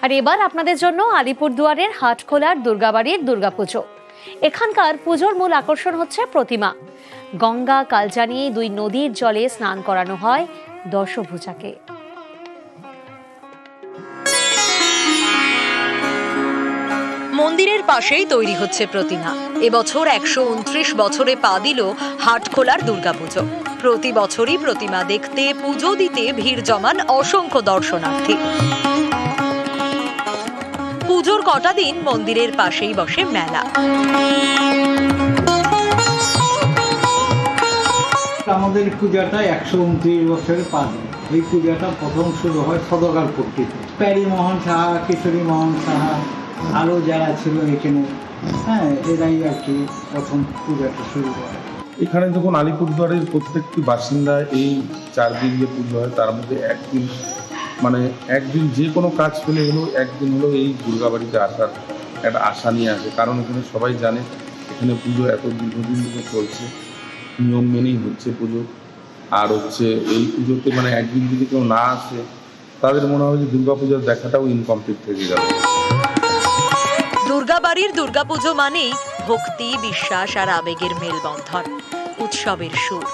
আর এবার আপনাদের জন্য আলিপুরদুয়ারের হাটখোলার দুর্গাবাড়ির দুর্গাপুজো। এখানকার পুজোর মূল আকর্ষণ হচ্ছে প্রতিমা। গঙ্গা কালজানি দুই নদীর জলে স্নান করানো হয় দশভুজাকে। মন্দিরের পাশেই তৈরি হচ্ছে প্রতিমা। এবছর 129 বছরে পা দিল হাটখোলার দুর্গাপুজো। প্রতি বছরই প্রতিমা দেখতে, পুজো দিতে ভিড় জমান অসংখ্য দর্শনার্থী। পুজোর কটা দিন মন্দিরের পাশেই বসে মেলা। আমাদের পূজাটা 129 বছরের পা দিল। এই পূজাটা প্রথম শুরু হয় সদকারপুর থেকে। প্যারি মোহন সাহা, কিশোরী মোহন সাহা, আরও যারা ছিল এখানে, এরাই আর কি প্রথম পূজাটা শুরু করে। এখানে যখন আলিপুরদুয়ারের প্রত্যেকটি বাসিন্দা এই 4 দিন যে পুজো হয় তার মধ্যে একদিন যে কোনো কাজ ফেলে হলেও একদিন হলেও এই দুর্গাবাড়িতে আসার একটা আশা নিয়ে আসে। কারণ এখানে সবাই জানে এখানে পুজো এত দীর্ঘদিন ধরে চলছে, নিয়ম মেনেই হচ্ছে পুজো। আর হচ্ছে এই পুজোতে একদিন যদি কেউ না আসে তাদের মনে হয় যে দুর্গাপূজার দেখাটাও ইনকমপ্লিট থেকে যাবে। দুর্গাবাড়ির দুর্গাপুজো মানেই ভক্তি, বিশ্বাস আর আবেগের মেলবন্ধন, উৎসবের সুর।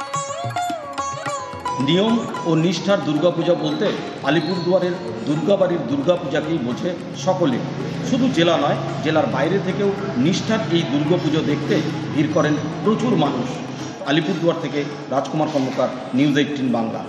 নিয়ম ও নিষ্ঠার দুর্গাপূজা বলতে আলিপুরদুয়ারের দুর্গাবাড়ির দুর্গাপূজাকেই বোঝে সকলে। শুধু জেলা নয়, জেলার বাইরে থেকেও নিষ্ঠার এই দুর্গাপুজো দেখতে ভিড় করেন প্রচুর মানুষ। আলিপুরদুয়ার থেকে রাজকুমার কর্মকার, নিউজ 18 বাংলা।